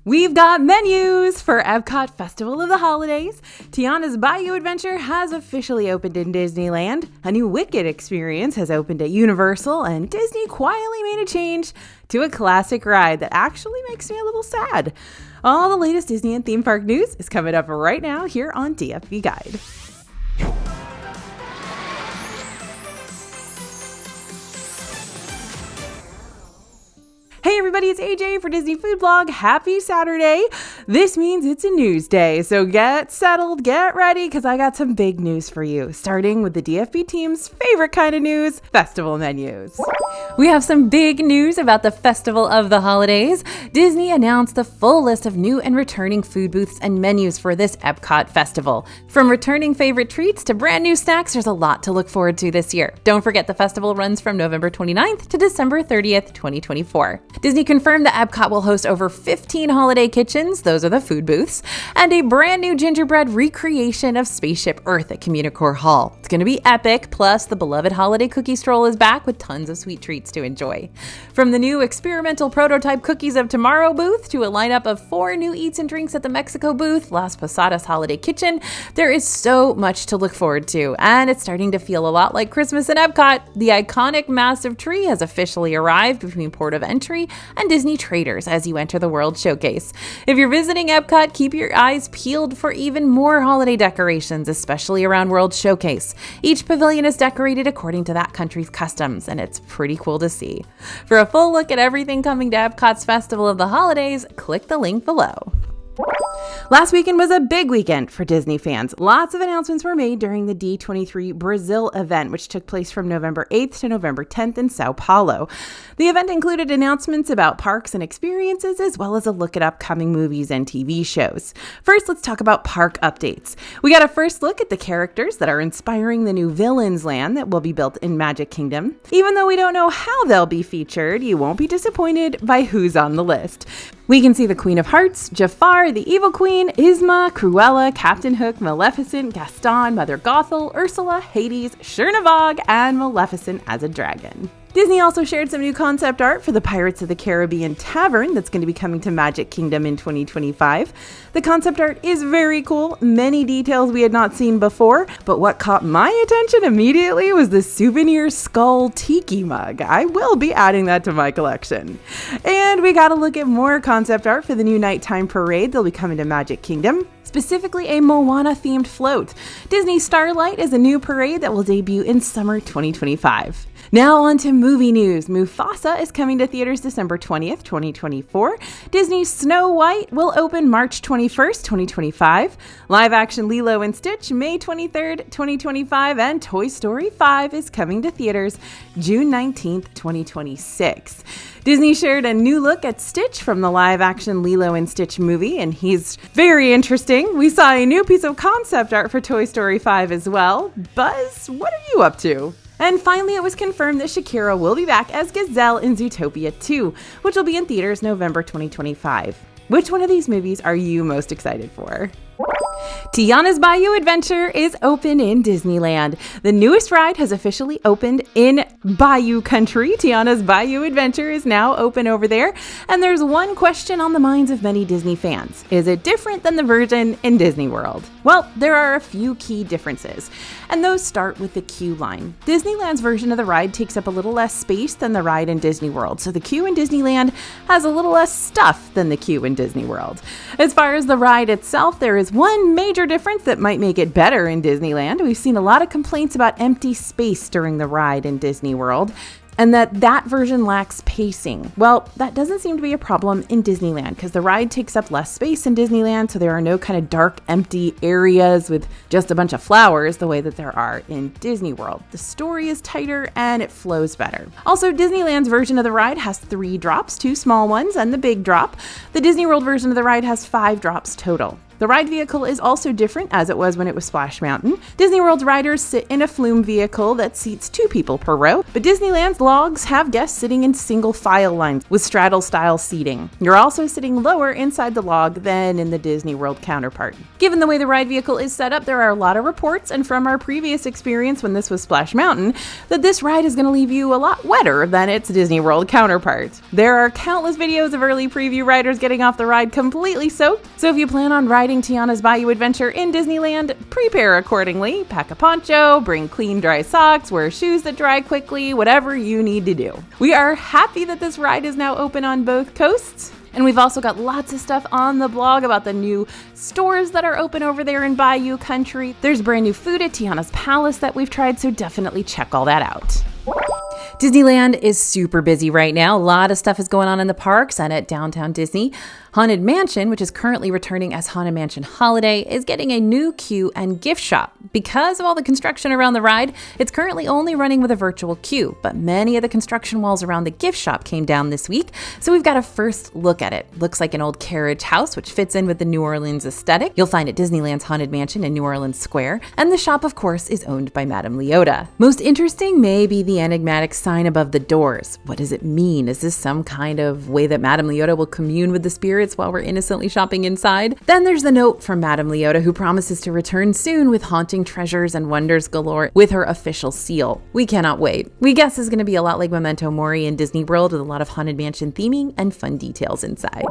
We've got menus for Epcot Festival of the Holidays. Tiana's Bayou adventure has officially opened in Disneyland. A new Wicked experience has opened at Universal, and Disney quietly made a change to a classic ride that actually makes me a little sad. All the latest Disney and theme park news is coming up right now here on DFB Guide. Hey everybody, it's AJ for Disney Food Blog. Happy Saturday. This means it's a news day, so get settled, get ready, because I got some big news for you, starting with the DFB team's favorite kind of news, festival menus. We have some big news about the Festival of the Holidays. Disney announced the full list of new and returning food booths and menus for this Epcot festival. From returning favorite treats to brand new snacks, there's a lot to look forward to this year. Don't forget the festival runs from November 29th to December 30th, 2024. Disney confirmed that Epcot will host over 15 holiday kitchens, those are the food booths, and a brand new gingerbread recreation of Spaceship Earth at Communicore Hall. It's going to be epic, plus the beloved holiday cookie stroll is back with tons of sweet treats to enjoy. From the new experimental prototype Cookies of Tomorrow booth to a lineup of 4 new eats and drinks at the Mexico booth, Las Posadas Holiday Kitchen, there is so much to look forward to, and it's starting to feel a lot like Christmas in Epcot. The iconic massive tree has officially arrived between Port of Entry and Disney Traders as you enter the World Showcase. If you're visiting Epcot, keep your eyes peeled for even more holiday decorations, especially around World Showcase. Each pavilion is decorated according to that country's customs, and it's pretty cool to see. For a full look at everything coming to Epcot's Festival of the Holidays, click the link below. Last weekend was a big weekend for Disney fans. Lots of announcements were made during the D23 Brazil event, which took place from November 8th to November 10th in Sao Paulo. The event included announcements about parks and experiences, as well as a look at upcoming movies and TV shows. First, let's talk about park updates. We got a first look at the characters that are inspiring the new Villains Land that will be built in Magic Kingdom. Even though we don't know how they'll be featured, you won't be disappointed by who's on the list. We can see the Queen of Hearts, Jafar, the Evil Queen, Yzma, Cruella, Captain Hook, Maleficent, Gaston, Mother Gothel, Ursula, Hades, Chernavog, and Maleficent as a dragon. Disney also shared some new concept art for the Pirates of the Caribbean Tavern that's going to be coming to Magic Kingdom in 2025. The concept art is very cool, many details we had not seen before, but what caught my attention immediately was the souvenir skull tiki mug. I will be adding that to my collection. And we got to look at more concept art for the new nighttime parade that'll be coming to Magic Kingdom. Specifically a Moana-themed float. Disney Starlight is a new parade that will debut in summer 2025. Now on to movie news. Mufasa is coming to theaters December 20th, 2024. Disney's Snow White will open March 21st, 2025. Live-action Lilo and Stitch, May 23rd, 2025. And Toy Story 5 is coming to theaters June 19th, 2026. Disney shared a new look at Stitch from the live-action Lilo and Stitch movie, and he's very interesting. We saw a new piece of concept art for Toy Story 5 as well. Buzz, what are you up to? And finally, it was confirmed that Shakira will be back as Gazelle in Zootopia 2, which will be in theaters November 2025. Which one of these movies are you most excited for? Tiana's Bayou adventure is open in Disneyland. The newest ride has officially opened in Bayou country. Tiana's Bayou adventure is now open over there, and there's one question on the minds of many Disney fans. Is it different than the version in Disney World? Well, there are a few key differences, and those start with the queue line. Disneyland's version of the ride takes up a little less space than the ride in Disney World, so the queue in Disneyland has a little less stuff than the queue in Disney World. As far as the ride itself, there is one major difference that might make it better in Disneyland. We've seen a lot of complaints about empty space during the ride in Disney World, and that version lacks pacing. Well, that doesn't seem to be a problem in Disneyland because the ride takes up less space in Disneyland, so there are no kind of dark, empty areas with just a bunch of flowers the way that there are in Disney World. The story is tighter and it flows better. Also, Disneyland's version of the ride has 3 drops, 2 small ones and the big drop. The Disney World version of the ride has 5 drops total. The ride vehicle is also different as it was when it was Splash Mountain. Disney World's riders sit in a flume vehicle that seats 2 people per row, but Disneyland's logs have guests sitting in single file lines with straddle-style seating. You're also sitting lower inside the log than in the Disney World counterpart. Given the way the ride vehicle is set up, there are a lot of reports, and from our previous experience when this was Splash Mountain, that this ride is going to leave you a lot wetter than its Disney World counterpart. There are countless videos of early preview riders getting off the ride completely soaked, so if you plan on riding Tiana's Bayou adventure in Disneyland, prepare accordingly. Pack a poncho, bring clean dry socks, wear shoes that dry quickly, whatever you need to do. We are happy that this ride is now open on both coasts. And we've also got lots of stuff on the blog about the new stores that are open over there in Bayou country. There's brand new food at Tiana's Palace that we've tried, so definitely check all that out. Disneyland is super busy right now. A lot of stuff is going on in the parks and at Downtown Disney. Haunted Mansion, which is currently returning as Haunted Mansion Holiday, is getting a new queue and gift shop. Because of all the construction around the ride, it's currently only running with a virtual queue, but many of the construction walls around the gift shop came down this week, so we've got a first look at it. Looks like an old carriage house, which fits in with the New Orleans aesthetic. You'll find it Disneyland's Haunted Mansion in New Orleans Square, and the shop, of course, is owned by Madame Leota. Most interesting may be the enigmatic sign above the doors. What does it mean? Is this some kind of way that Madame Leota will commune with the spirits while we're innocently shopping inside? Then there's the note from Madame Leota, who promises to return soon with haunting treasures and wonders galore with her official seal. We cannot wait. We guess is going to be a lot like Memento Mori in Disney World, with a lot of Haunted Mansion theming and fun details inside.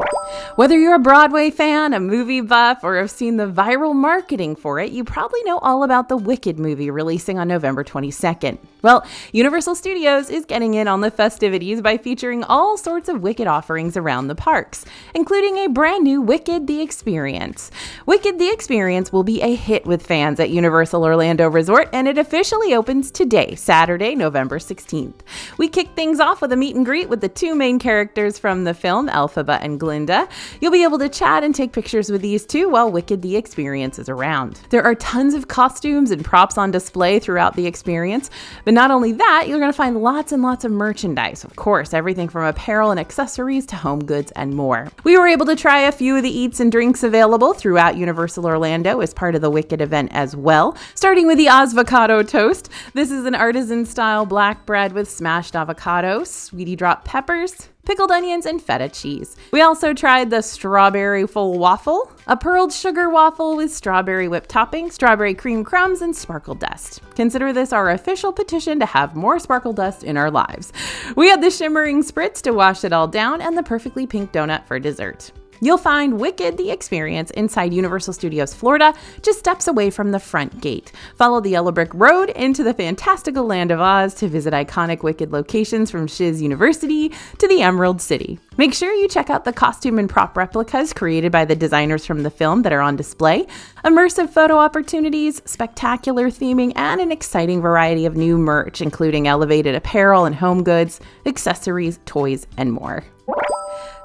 Whether you're a Broadway fan, a movie buff, or have seen the viral marketing for it, you probably know all about the Wicked movie releasing on November 22nd. Well, Universal Studios is getting in on the festivities by featuring all sorts of Wicked offerings around the parks, including a brand new Wicked the Experience. Wicked the Experience will be a hit with fans at Universal Orlando Resort, and it officially opens today, Saturday, November 16th. We kick things off with a meet and greet with the 2 main characters from the film, Elphaba and Glinda. You'll be able to chat and take pictures with these 2 while Wicked the Experience is around. There are tons of costumes and props on display throughout the experience, but not only that, you're going to find lots and lots of merchandise. Of course, everything from apparel and accessories to home goods and more. We were able to try a few of the eats and drinks available throughout Universal Orlando as part of the Wicked event as well, starting with the Avocado Toast. This is an artisan-style black bread with smashed avocado, sweetie drop peppers, pickled onions, and feta cheese. We also tried the strawberry full waffle, a pearled sugar waffle with strawberry whipped topping, strawberry cream crumbs, and sparkle dust. Consider this our official petition to have more sparkle dust in our lives. We had the shimmering spritz to wash it all down and the perfectly pink donut for dessert. You'll find Wicked the Experience inside Universal Studios Florida, just steps away from the front gate. Follow the yellow brick road into the fantastical land of Oz to visit iconic Wicked locations from Shiz University to the Emerald City. Make sure you check out the costume and prop replicas created by the designers from the film that are on display, immersive photo opportunities, spectacular theming, and an exciting variety of new merch, including elevated apparel and home goods, accessories, toys, and more.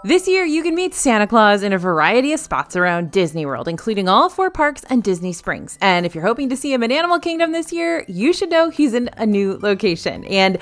This year, you can meet Santa Claus in a variety of spots around Disney World, including all 4 parks and Disney Springs. And if you're hoping to see him in Animal Kingdom this year, you should know he's in a new location. And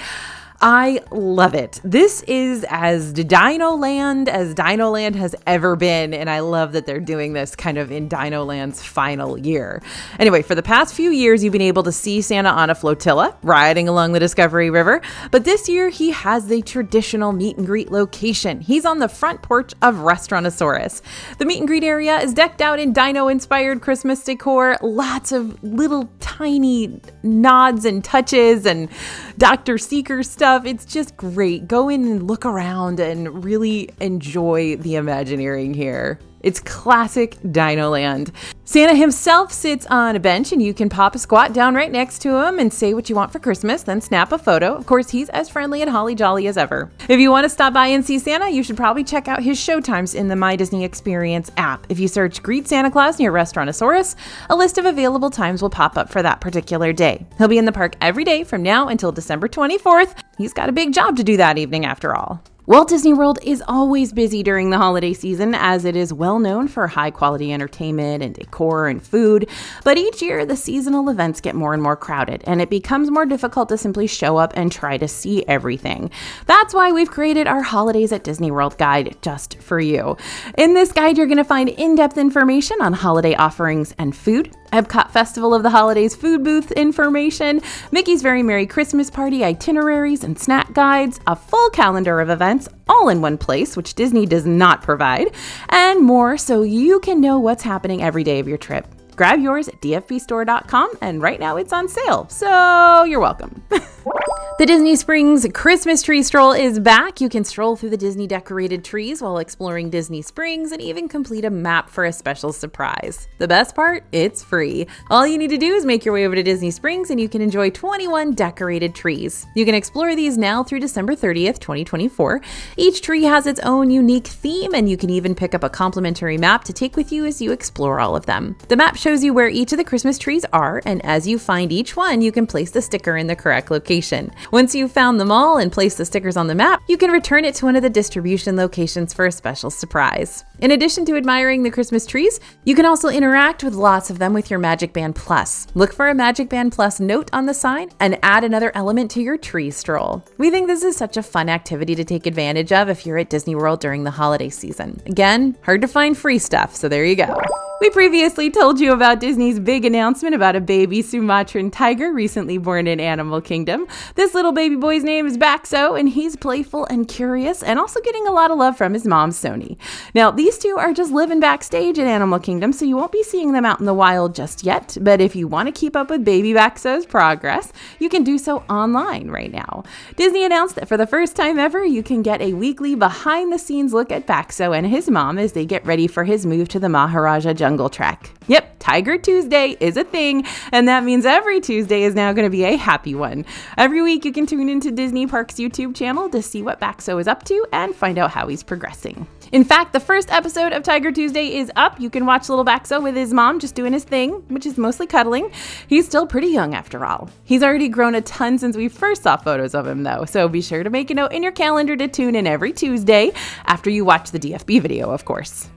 I love it. This is as Dino-Land as Dino-Land has ever been, and I love that they're doing this kind of in Dino-Land's final year. Anyway, for the past few years, you've been able to see Santa on a flotilla, riding along the Discovery River, but this year he has the traditional meet and greet location. He's on the front porch of Restaurantosaurus. The meet and greet area is decked out in dino-inspired Christmas decor, lots of little tiny nods and touches and Dr. Seeker stuff. It's just great. Go in and look around and really enjoy the Imagineering here. It's classic Dino-Land. Santa himself sits on a bench and you can pop a squat down right next to him and say what you want for Christmas, then snap a photo. Of course, he's as friendly and holly jolly as ever. If you want to stop by and see Santa, you should probably check out his show times in the My Disney Experience app. If you search Greet Santa Claus near Restaurantosaurus, a list of available times will pop up for that particular day. He'll be in the park every day from now until December 24th. He's got a big job to do that evening after all. Walt Disney World is always busy during the holiday season, as it is well known for high-quality entertainment and decor and food, but each year the seasonal events get more and more crowded, and it becomes more difficult to simply show up and try to see everything. That's why we've created our Holidays at Disney World guide just for you. In this guide, you're going to find in-depth information on holiday offerings and food, Epcot Festival of the Holidays food booth information, Mickey's Very Merry Christmas Party itineraries and snack guides, a full calendar of events all in one place, which Disney does not provide, and more so you can know what's happening every day of your trip. Grab yours at dfbstore.com, and right now it's on sale, so you're welcome. The Disney Springs Christmas Tree Stroll is back. You can stroll through the Disney decorated trees while exploring Disney Springs and even complete a map for a special surprise. The best part? It's free. All you need to do is make your way over to Disney Springs and you can enjoy 21 decorated trees. You can explore these now through December 30th, 2024. Each tree has its own unique theme, and you can even pick up a complimentary map to take with you as you explore all of them. The map shows you where each of the Christmas trees are, and as you find each one, you can place the sticker in the correct location. Once you've found them all and placed the stickers on the map, you can return it to one of the distribution locations for a special surprise. In addition to admiring the Christmas trees, you can also interact with lots of them with your Magic Band Plus. Look for a Magic Band Plus note on the sign and add another element to your tree stroll. We think this is such a fun activity to take advantage of if you're at Disney World during the holiday season. Again, hard to find free stuff, so there you go. We previously told you about Disney's big announcement about a baby Sumatran tiger recently born in Animal Kingdom. This little baby boy's name is Baxo, and he's playful and curious and also getting a lot of love from his mom, Sony. Now, these two are just living backstage at Animal Kingdom, so you won't be seeing them out in the wild just yet, but if you want to keep up with baby Baxo's progress, you can do so online right now. Disney announced that for the first time ever, you can get a weekly behind-the-scenes look at Baxo and his mom as they get ready for his move to the Maharaja Jungle Trek. Yep, Tiger Tuesday is a thing, and that means every Tuesday is now going to be a happy one. Every week you can tune into Disney Parks' YouTube channel to see what Baxo is up to and find out how he's progressing. In fact, the first episode of Tiger Tuesday is up. You can watch little Baxo with his mom just doing his thing, which is mostly cuddling. He's still pretty young after all. He's already grown a ton since we first saw photos of him though, so be sure to make a note in your calendar to tune in every Tuesday after you watch the DFB video, of course.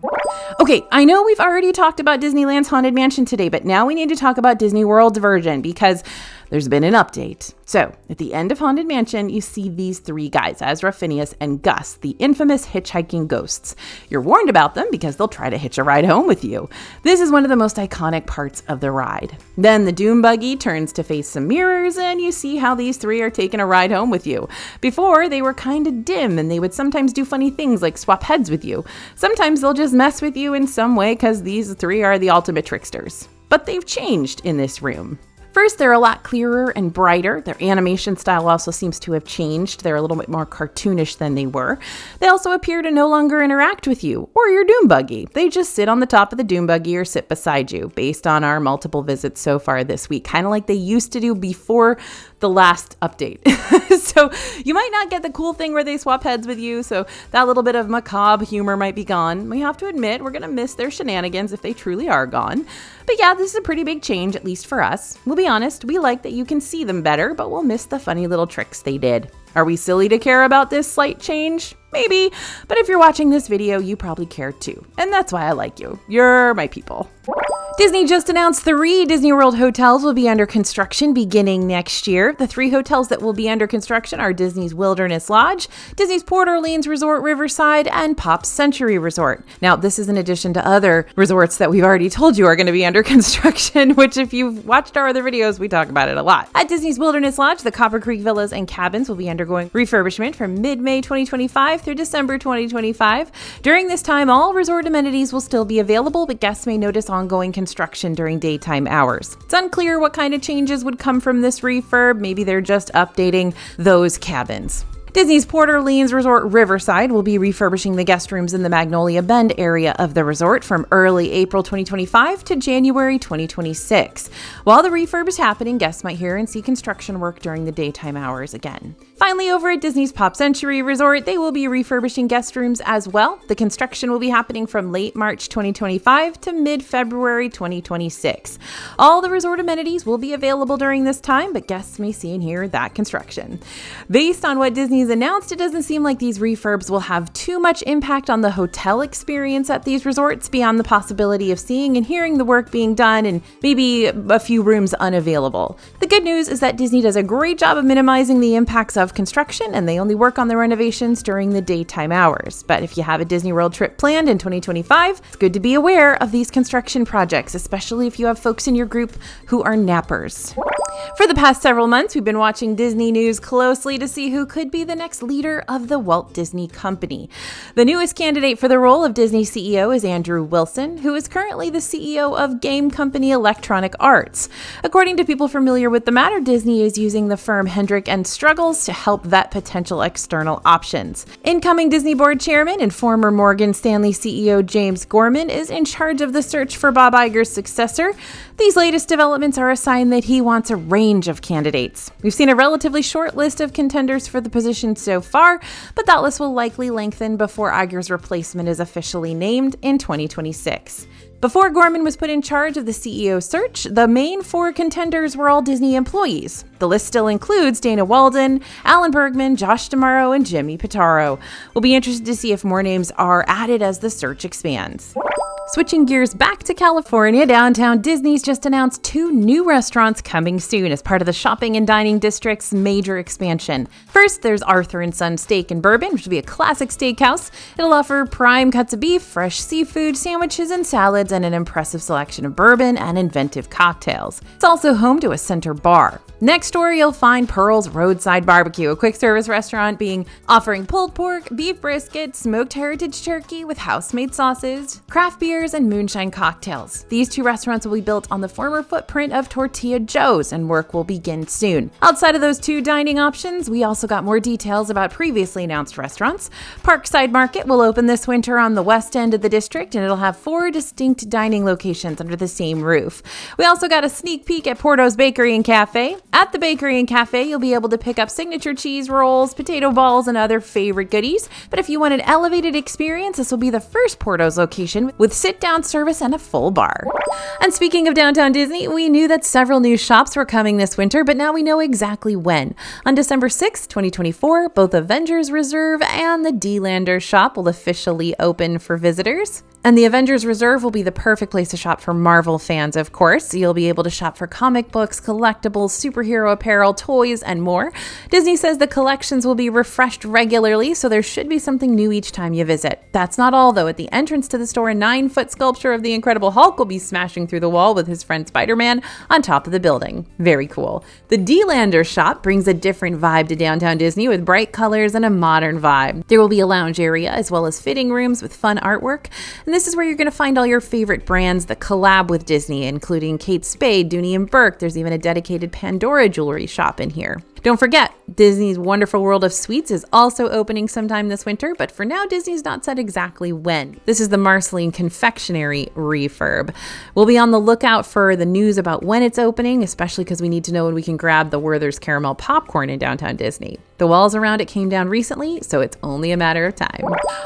Okay, I know we've already talked about Disneyland's Haunted Mansion today, but now we need to talk about Disney World's version because there's been an update. So, at the end of Haunted Mansion, you see these three guys, Ezra, Phineas, and Gus, the infamous hitchhiking ghosts. You're warned about them because they'll try to hitch a ride home with you. This is one of the most iconic parts of the ride. Then the Doom Buggy turns to face some mirrors, and you see how these three are taking a ride home with you. Before, they were kind of dim, and they would sometimes do funny things like swap heads with you. Sometimes they'll just mess with you in some way because these three are the ultimate tricksters. But they've changed in this room. First, they're a lot clearer and brighter. Their animation style also seems to have changed. They're a little bit more cartoonish than they were. They also appear to no longer interact with you or your Doom Buggy. They just sit on the top of the Doom Buggy or sit beside you, based on our multiple visits so far this week, kind of like they used to do before the last update. So you might not get the cool thing where they swap heads with you, so that little bit of macabre humor might be gone. We have to admit, we're going to miss their shenanigans if they truly are gone. But yeah, this is a pretty big change, at least for us. We'll be honest, we like that you can see them better, but we'll miss the funny little tricks they did. Are we silly to care about this slight change? Maybe, but if you're watching this video, you probably care too. And that's why I like you. You're my people. Disney just announced 3 Disney World hotels will be under construction beginning next year. The 3 hotels that will be under construction are Disney's Wilderness Lodge, Disney's Port Orleans Resort Riverside, and Pop's Century Resort. Now, this is in addition to other resorts that we've already told you are going to be under construction, which if you've watched our other videos, we talk about it a lot. At Disney's Wilderness Lodge, the Copper Creek Villas and Cabins will be undergoing refurbishment from mid-May 2025 through December 2025. During this time, all resort amenities will still be available, but guests may notice ongoing construction during daytime hours. It's unclear what kind of changes would come from this refurb. Maybe they're just updating those cabins. Disney's Port Orleans Resort Riverside will be refurbishing the guest rooms in the Magnolia Bend area of the resort from early April 2025 to January 2026. While the refurb is happening, guests might hear and see construction work during the daytime hours again. Finally, over at Disney's Pop Century Resort, they will be refurbishing guest rooms as well. The construction will be happening from late March 2025 to mid-February 2026. All the resort amenities will be available during this time, but guests may see and hear that construction. Based on what Disney's announced, it doesn't seem like these refurbs will have too much impact on the hotel experience at these resorts beyond the possibility of seeing and hearing the work being done and maybe a few rooms unavailable. The good news is that Disney does a great job of minimizing the impacts of construction, and they only work on the renovations during the daytime hours. But if you have a Disney World trip planned in 2025, it's good to be aware of these construction projects, especially if you have folks in your group who are nappers. For the past several months, we've been watching Disney news closely to see who could be the next leader of the Walt Disney Company. The newest candidate for the role of Disney CEO is Andrew Wilson, who is currently the CEO of game company Electronic Arts. According to people familiar with the matter, Disney is using the firm Hendrick and Struggles to help vet potential external options. Incoming Disney Board Chairman and former Morgan Stanley CEO James Gorman is in charge of the search for Bob Iger's successor. These latest developments are a sign that he wants a range of candidates. We've seen a relatively short list of contenders for the position so far, but that list will likely lengthen before Iger's replacement is officially named in 2026. Before Gorman was put in charge of the CEO search, the main 4 contenders were all Disney employees. The list still includes Dana Walden, Alan Bergman, Josh D'Amaro, and Jimmy Pitaro. We'll be interested to see if more names are added as the search expands. Switching gears back to California, downtown Disney's just announced 2 new restaurants coming soon as part of the shopping and dining district's major expansion. First, there's Arthur & Son Steak and Bourbon, which will be a classic steakhouse. It'll offer prime cuts of beef, fresh seafood, sandwiches, and salads, and an impressive selection of bourbon and inventive cocktails. It's also home to a center bar. Next door, you'll find Pearl's Roadside Barbecue, a quick-service restaurant offering pulled pork, beef brisket, smoked heritage turkey with house-made sauces, craft beers, and moonshine cocktails. These 2 restaurants will be built on the former footprint of Tortilla Joe's, and work will begin soon. Outside of those 2 dining options, we also got more details about previously announced restaurants. Parkside Market will open this winter on the west end of the district, and it'll have 4 distinct dining locations under the same roof. We also got a sneak peek at Porto's Bakery and Cafe. At the Bakery and Cafe, you'll be able to pick up signature cheese rolls, potato balls, and other favorite goodies. But if you want an elevated experience, this will be the first Porto's location with sit-down service and a full bar. And speaking of downtown Disney, we knew that several new shops were coming this winter, but now we know exactly when. On December 6, 2024, both Avengers Reserve and the D-Lander shop will officially open for visitors. And the Avengers Reserve will be the perfect place to shop for Marvel fans, of course. You'll be able to shop for comic books, collectibles, superhero apparel, toys, and more. Disney says the collections will be refreshed regularly, so there should be something new each time you visit. That's not all, though. At the entrance to the store, a 9-foot sculpture of the Incredible Hulk will be smashing through the wall with his friend Spider-Man on top of the building. Very cool. The D-Lander shop brings a different vibe to downtown Disney with bright colors and a modern vibe. There will be a lounge area as well as fitting rooms with fun artwork. And this is where you're going to find all your favorite brands that collab with Disney, including Kate Spade, Dooney & Burke. There's even a dedicated Pandora jewelry shop in here. Don't forget, Disney's Wonderful World of Sweets is also opening sometime this winter, but for now, Disney's not said exactly when. This is the Marceline Confectionery refurb. We'll be on the lookout for the news about when it's opening, especially because we need to know when we can grab the Werther's Caramel Popcorn in downtown Disney. The walls around it came down recently, so it's only a matter of time.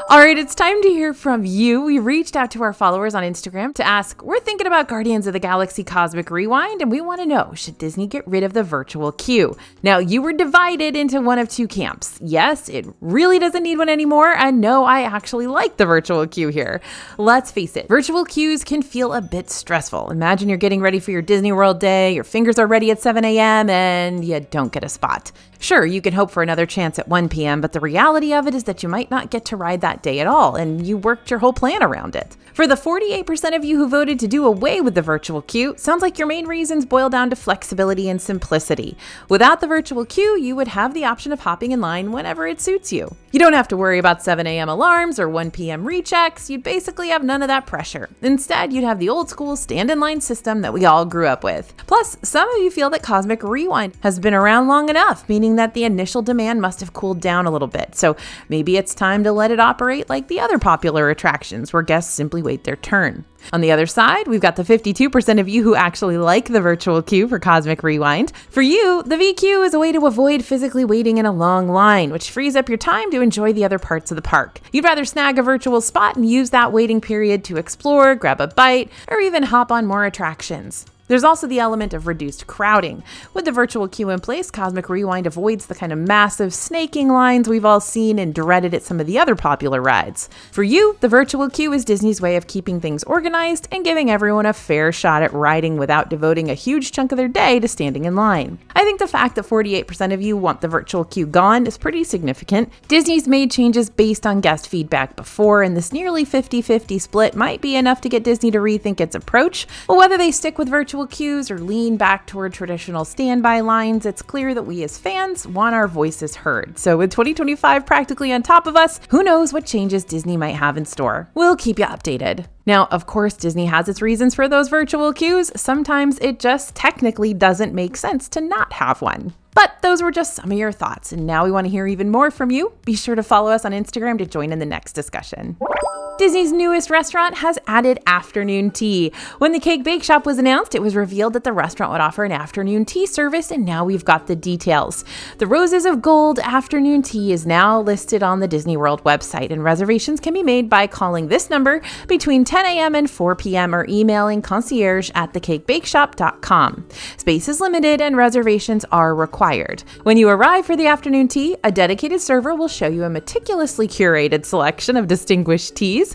All right, it's time to hear from you. We reached out to our followers on Instagram to ask, we're thinking about Guardians of the Galaxy Cosmic Rewind, and we want to know, should Disney get rid of the virtual queue? Now, you were divided into one of 2 camps. Yes, it really doesn't need one anymore, and no, I actually like the virtual queue here. Let's face it, virtual queues can feel a bit stressful. Imagine you're getting ready for your Disney World day, your fingers are ready at 7 a.m., and you don't get a spot. Sure, you can hope for another chance at 1 p.m., but the reality of it is that you might not get to ride that day at all, and you worked your whole plan around it. For the 48% of you who voted to do away with the virtual queue, sounds like your main reasons boil down to flexibility and simplicity. Without the virtual queue, you would have the option of hopping in line whenever it suits you. You don't have to worry about 7 a.m. alarms or 1 p.m. rechecks. You'd basically have none of that pressure. Instead, you'd have the old school stand-in-line system that we all grew up with. Plus, some of you feel that Cosmic Rewind has been around long enough, meaning that the initial demand must have cooled down a little bit. So maybe it's time to let it operate like the other popular attractions where guests simply wait their turn. On the other side, we've got the 52% of you who actually like the virtual queue for Cosmic Rewind. For you, the VQ is a way to avoid physically waiting in a long line, which frees up your time to enjoy the other parts of the park. You'd rather snag a virtual spot and use that waiting period to explore, grab a bite, or even hop on more attractions. There's also the element of reduced crowding. With the virtual queue in place, Cosmic Rewind avoids the kind of massive snaking lines we've all seen and dreaded at some of the other popular rides. For you, the virtual queue is Disney's way of keeping things organized and giving everyone a fair shot at riding without devoting a huge chunk of their day to standing in line. I think the fact that 48% of you want the virtual queue gone is pretty significant. Disney's made changes based on guest feedback before, and this nearly 50-50 split might be enough to get Disney to rethink its approach. But whether they stick with virtual queues or lean back toward traditional standby lines, it's clear that we as fans want our voices heard. So with 2025 practically on top of us, who knows what changes Disney might have in store. We'll keep you updated. Now, of course, Disney has its reasons for those virtual queues. Sometimes it just technically doesn't make sense to not have one. But those were just some of your thoughts, and now we want to hear even more from you. Be sure to follow us on Instagram to join in the next discussion. Disney's newest restaurant has added afternoon tea. When the Cake Bake Shop was announced, it was revealed that the restaurant would offer an afternoon tea service, and now we've got the details. The Roses of Gold afternoon tea is now listed on the Disney World website, and reservations can be made by calling this number between 10 a.m. and 4 p.m. or emailing concierge@thecakebakeshop.com. Space is limited and reservations are required. When you arrive for the afternoon tea, a dedicated server will show you a meticulously curated selection of distinguished teas,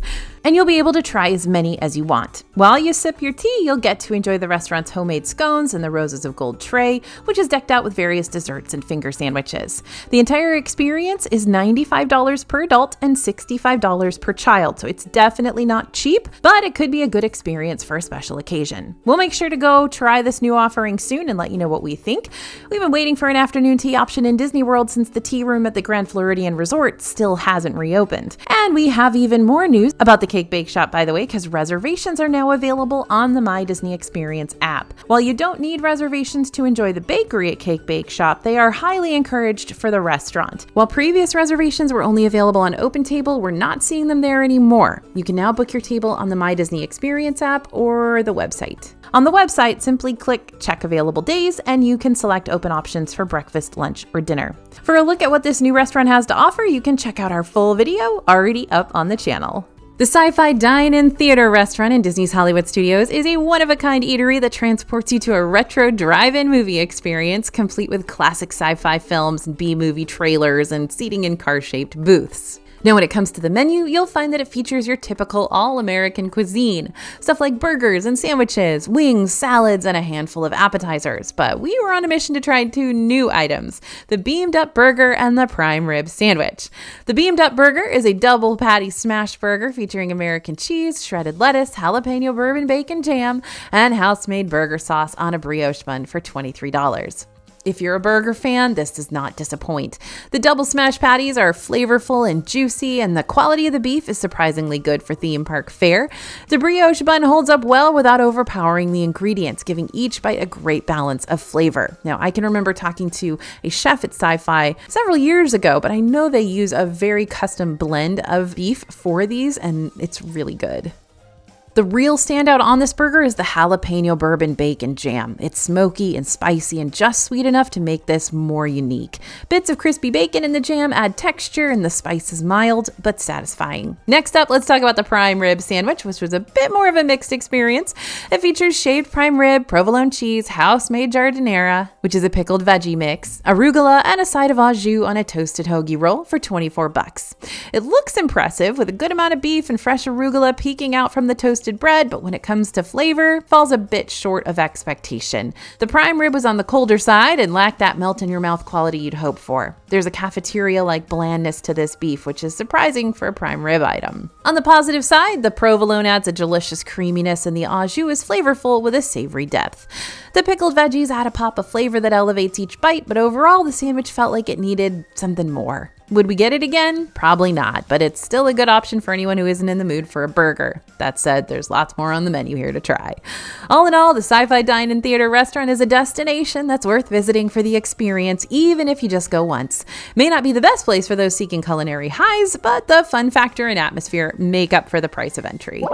and you'll be able to try as many as you want. While you sip your tea, you'll get to enjoy the restaurant's homemade scones and the Roses of Gold tray, which is decked out with various desserts and finger sandwiches. The entire experience is $95 per adult and $65 per child, so it's definitely not cheap, but it could be a good experience for a special occasion. We'll make sure to go try this new offering soon and let you know what we think. We've been waiting for an afternoon tea option in Disney World since the tea room at the Grand Floridian Resort still hasn't reopened. And we have even more news about the Cake Bake Shop, by the way, because reservations are now available on the My Disney Experience app. While you don't need reservations to enjoy the bakery at Cake Bake Shop, they are highly encouraged for the restaurant. While previous reservations were only available on OpenTable, we're not seeing them there anymore. You can now book your table on the My Disney Experience app or the website. On the website, simply click Check Available Days, and you can select open options for breakfast, lunch, or dinner. For a look at what this new restaurant has to offer, you can check out our full video already up on the channel. The Sci-Fi Dine-In Theater restaurant in Disney's Hollywood Studios is a one-of-a-kind eatery that transports you to a retro drive-in movie experience, complete with classic sci-fi films and B-movie trailers and seating in car-shaped booths. Now, when it comes to the menu, you'll find that it features your typical all-American cuisine. Stuff like burgers and sandwiches, wings, salads, and a handful of appetizers. But we were on a mission to try 2 new items, the Beamed Up Burger and the Prime Rib Sandwich. The Beamed Up Burger is a double patty smash burger featuring American cheese, shredded lettuce, jalapeno bourbon bacon jam, and house-made burger sauce on a brioche bun for $23. If you're a burger fan, this does not disappoint. The double smash patties are flavorful and juicy, and the quality of the beef is surprisingly good for theme park fare. The brioche bun holds up well without overpowering the ingredients, giving each bite a great balance of flavor. Now, I can remember talking to a chef at Sci-Fi several years ago, but I know they use a very custom blend of beef for these, and it's really good. The real standout on this burger is the jalapeno bourbon bacon jam. It's smoky and spicy and just sweet enough to make this more unique. Bits of crispy bacon in the jam add texture, and the spice is mild but satisfying. Next up, let's talk about the prime rib sandwich, which was a bit more of a mixed experience. It features shaved prime rib, provolone cheese, house-made jardinera, which is a pickled veggie mix, arugula, and a side of au jus on a toasted hoagie roll for $24. It looks impressive with a good amount of beef and fresh arugula peeking out from the toasted bread, but when it comes to flavor, falls a bit short of expectation. The prime rib was on the colder side and lacked that melt-in-your-mouth quality you'd hope for. There's a cafeteria-like blandness to this beef, which is surprising for a prime rib item. On the positive side, the provolone adds a delicious creaminess, and the au jus is flavorful with a savory depth. The pickled veggies add a pop of flavor that elevates each bite, but overall, the sandwich felt like it needed something more. Would we get it again? Probably not, but it's still a good option for anyone who isn't in the mood for a burger. That said, there's lots more on the menu here to try. All in all, the Sci-Fi Dine-In Theater restaurant is a destination that's worth visiting for the experience, even if you just go once. May not be the best place for those seeking culinary highs, but the fun factor and atmosphere make up for the price of entry.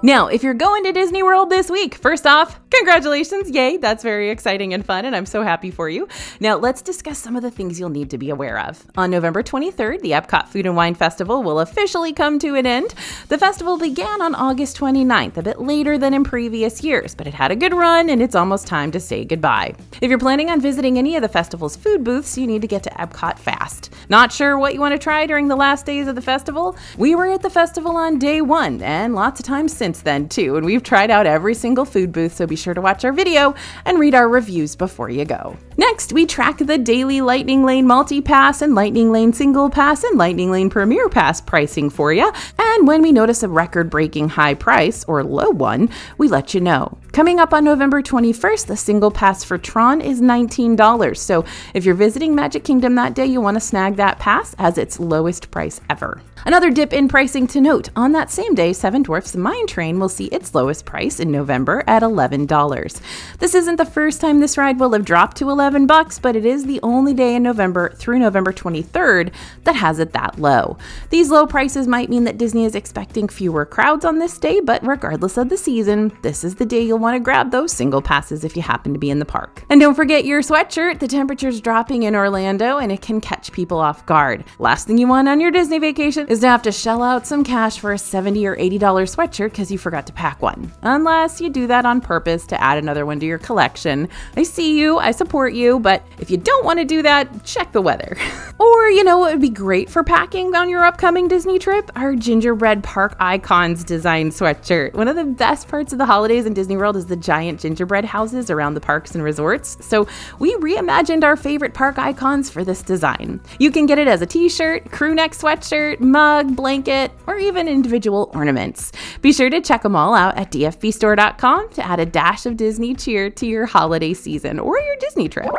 Now, if you're going to Disney World this week, first off, congratulations, yay, that's very exciting and fun, and I'm so happy for you. Now, let's discuss some of the things you'll need to be aware of. On November 23rd, the Epcot Food and Wine Festival will officially come to an end. The festival began on August 29th, a bit later than in previous years, but it had a good run, and it's almost time to say goodbye. If you're planning on visiting any of the festival's food booths, you need to get to Epcot fast. Not sure what you want to try during the last days of the festival? We were at the festival on day one, and lots of times since then too, and we've tried out every single food booth, so be sure to watch our video and read our reviews before you go. Next, we track the daily Lightning Lane Multi-Pass and Lightning Lane Single Pass and Lightning Lane Premier Pass pricing for you, and when we notice a record-breaking high price, or low one, we let you know. Coming up on November 21st, the single pass for Tron is $19, so if you're visiting Magic Kingdom that day, you want to snag that pass as its lowest price ever. Another dip in pricing to note, on that same day, Seven Dwarfs Mine Train will see its lowest price in November at $11. This isn't the first time this ride will have dropped to $11, but it is the only day in November through November 23rd that has it that low. These low prices might mean that Disney is expecting fewer crowds on this day, but regardless of the season, this is the day you'll want to grab those single passes if you happen to be in the park. And don't forget your sweatshirt. The temperature's dropping in Orlando and it can catch people off guard. Last thing you want on your Disney vacation is to have to shell out some cash for a $70 or $80 sweatshirt because you forgot to pack one. Unless you do that on purpose to add another one to your collection. I see you, I support you, but if you don't want to do that, check the weather. Or, you know what would be great for packing on your upcoming Disney trip? Our gingerbread park icons design sweatshirt. One of the best parts of the holidays in Disney World is the giant gingerbread houses around the parks and resorts. So we reimagined our favorite park icons for this design. You can get it as a t-shirt, crew neck sweatshirt, mug, blanket, or even individual ornaments. Be sure to check them all out at dfbstore.com to add a dash of Disney cheer to your holiday season or your Disney trip.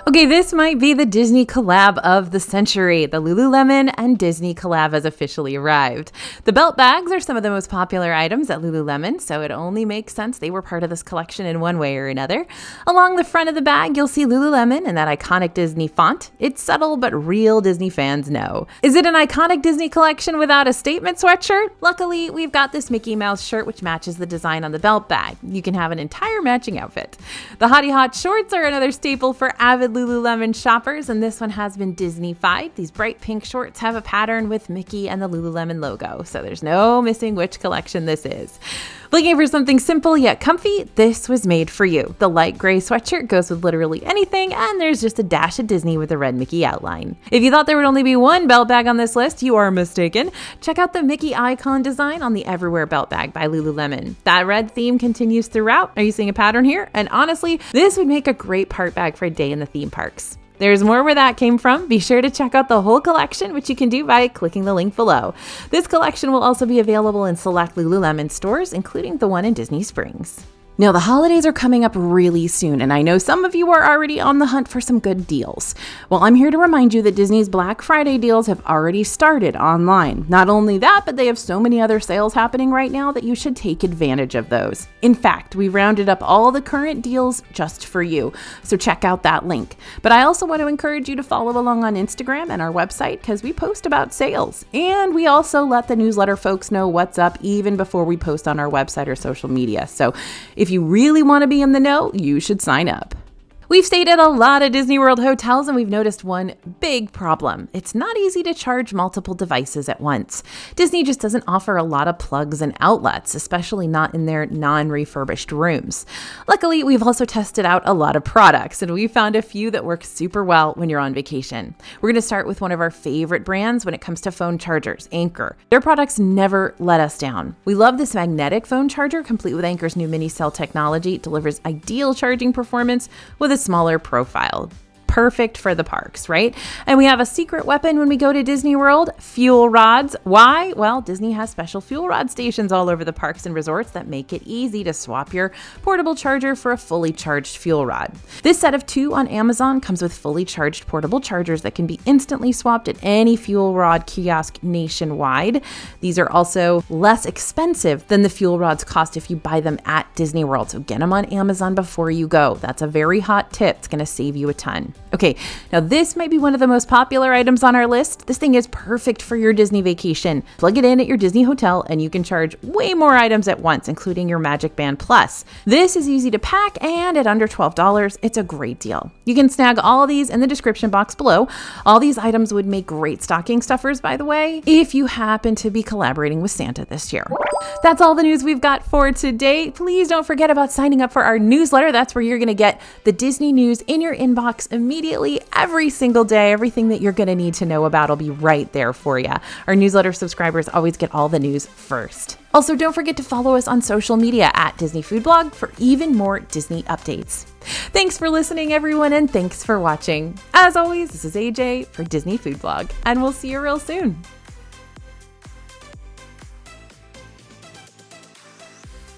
Okay, this might be the Disney collab of the century. The Lululemon and Disney collab has officially arrived. The belt bags are some of the most popular items at Lululemon, so it only makes sense they were part of this collection in one way or another. Along the front of the bag, you'll see Lululemon and that iconic Disney font. It's subtle, but real Disney fans know. Is it an iconic Disney collection without a statement sweatshirt? Luckily, we've got this Mickey Mouse shirt which matches the design on the belt bag. You can have an entire matching outfit. The Hottie Hot shorts are another staple for avid Lululemon shoppers, and this one has been Disney-fied. These bright pink shorts have a pattern with Mickey and the Lululemon logo, so there's no missing which collection this is. Looking for something simple yet comfy? This was made for you. The light gray sweatshirt goes with literally anything, and there's just a dash of Disney with a red Mickey outline. If you thought there would only be one belt bag on this list, you are mistaken. Check out the Mickey icon design on the Everywhere belt bag by Lululemon. That red theme continues throughout. Are you seeing a pattern here? And honestly, this would make a great part bag for a day in the theme parks. There's more where that came from. Be sure to check out the whole collection, which you can do by clicking the link below. This collection will also be available in select Lululemon stores, including the one in Disney Springs. Now, the holidays are coming up really soon, and I know some of you are already on the hunt for some good deals. Well, I'm here to remind you that Disney's Black Friday deals have already started online. Not only that, but they have so many other sales happening right now that you should take advantage of those. In fact, we rounded up all the current deals just for you, so check out that link. But I also want to encourage you to follow along on Instagram and our website because we post about sales. And we also let the newsletter folks know what's up even before we post on our website or social media. So if you really want to be in the know, you should sign up. We've stayed at a lot of Disney World hotels and we've noticed one big problem. It's not easy to charge multiple devices at once. Disney just doesn't offer a lot of plugs and outlets, especially not in their non-refurbished rooms. Luckily, we've also tested out a lot of products and we found a few that work super well when you're on vacation. We're going to start with one of our favorite brands when it comes to phone chargers, Anchor. Their products never let us down. We love this magnetic phone charger, complete with Anchor's new mini cell technology. It delivers ideal charging performance with a smaller profile. Perfect for the parks, right? And we have a secret weapon when we go to Disney World, fuel rods. Why? Well, Disney has special fuel rod stations all over the parks and resorts that make it easy to swap your portable charger for a fully charged fuel rod. This set of 2 on Amazon comes with fully charged portable chargers that can be instantly swapped at any fuel rod kiosk nationwide. These are also less expensive than the fuel rods cost if you buy them at Disney World. So get them on Amazon before you go. That's a very hot tip. It's going to save you a ton. Okay, now this might be one of the most popular items on our list. This thing is perfect for your Disney vacation. Plug it in at your Disney hotel and you can charge way more items at once, including your Magic Band Plus. This is easy to pack and at under $12, it's a great deal. You can snag all of these in the description box below. All these items would make great stocking stuffers, by the way, if you happen to be collaborating with Santa this year. That's all the news we've got for today. Please don't forget about signing up for our newsletter. That's where you're going to get the Disney news in your inbox immediately every single day. Everything that you're going to need to know about will be right there for you. Our newsletter subscribers always get all the news first. Also, don't forget to follow us on social media at Disney Food Blog for even more Disney updates. Thanks for listening, everyone, and thanks for watching. As always, this is AJ for Disney Food Blog, and we'll see you real soon.